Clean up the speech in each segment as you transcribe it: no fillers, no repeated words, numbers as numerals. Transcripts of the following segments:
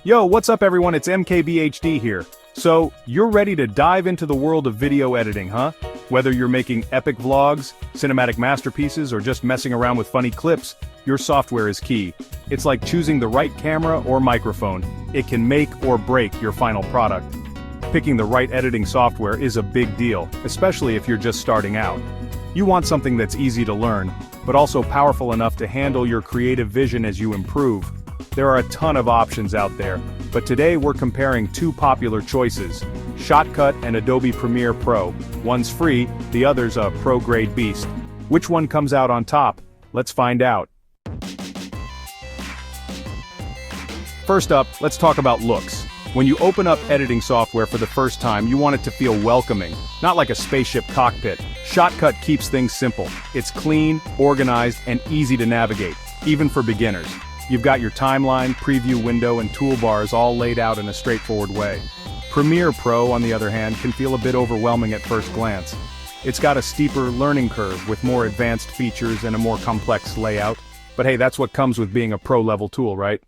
Yo, what's up everyone, it's MKBHD here. So, you're ready to dive into the world of video editing, huh? Whether you're making epic vlogs, cinematic masterpieces, or just messing around with funny clips, your software is key. It's like choosing the right camera or microphone. It can make or break your final product. Picking the right editing software is a big deal, especially if you're just starting out. You want something that's easy to learn, but also powerful enough to handle your creative vision as you improve. There are a ton of options out there, but today we're comparing two popular choices, Shotcut and Adobe Premiere Pro. One's free, the other's a pro-grade beast. Which one comes out on top? Let's find out. First up, let's talk about looks. When you open up editing software for the first time, you want it to feel welcoming, not like a spaceship cockpit. Shotcut keeps things simple. It's clean, organized, and easy to navigate, even for beginners. You've got your timeline, preview window, and toolbars all laid out in a straightforward way. Premiere Pro, on the other hand, can feel a bit overwhelming at first glance. It's got a steeper learning curve with more advanced features and a more complex layout. But hey, that's what comes with being a pro-level tool, right?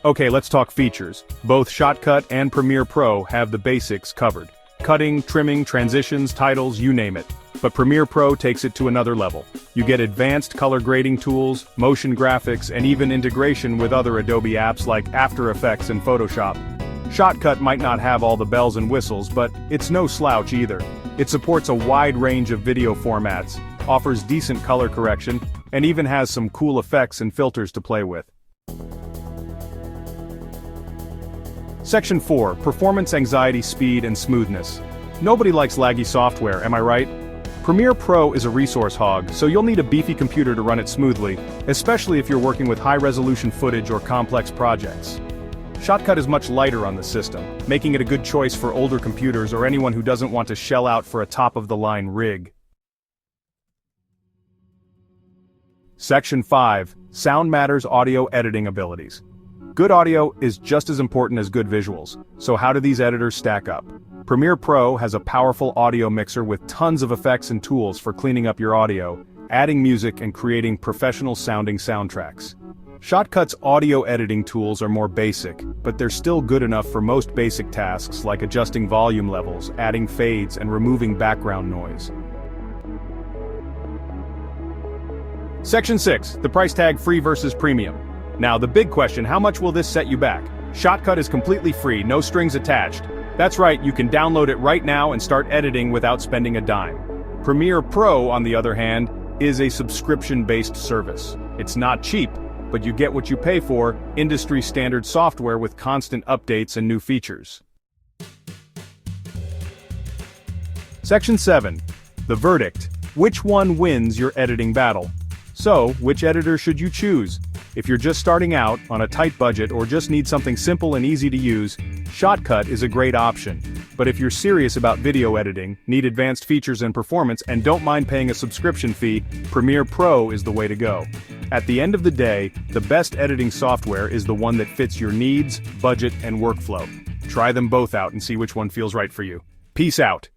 Okay, let's talk features. Both Shotcut and Premiere Pro have the basics covered. Cutting, trimming, transitions, titles, you name it. But Premiere Pro takes it to another level. You get advanced color grading tools, motion graphics, and even integration with other Adobe apps like After Effects and Photoshop. Shotcut might not have all the bells and whistles, but it's no slouch either. It supports a wide range of video formats, offers decent color correction, and even has some cool effects and filters to play with. Section 4, Performance Anxiety, Speed, and Smoothness. Nobody likes laggy software, am I right? Premiere Pro is a resource hog, so you'll need a beefy computer to run it smoothly, especially if you're working with high-resolution footage or complex projects. Shotcut is much lighter on the system, making it a good choice for older computers or anyone who doesn't want to shell out for a top-of-the-line rig. Section 5, Sound Matters Audio Editing Abilities. Good audio is just as important as good visuals, so how do these editors stack up? Premiere Pro has a powerful audio mixer with tons of effects and tools for cleaning up your audio, adding music and creating professional-sounding soundtracks. Shotcut's audio editing tools are more basic, but they're still good enough for most basic tasks like adjusting volume levels, adding fades, and removing background noise. Section 6, the price tag free versus premium. Now the big question, how much will this set you back? Shotcut is completely free, no strings attached. That's right, you can download it right now and start editing without spending a dime. Premiere Pro, on the other hand, is a subscription-based service. It's not cheap, but you get what you pay for, industry-standard software with constant updates and new features. Section 7. The verdict. Which one wins your editing battle? So, which editor should you choose? If you're just starting out, on a tight budget, or just need something simple and easy to use, Shotcut is a great option. But if you're serious about video editing, need advanced features and performance, and don't mind paying a subscription fee, Premiere Pro is the way to go. At the end of the day, the best editing software is the one that fits your needs, budget, and workflow. Try them both out and see which one feels right for you. Peace out.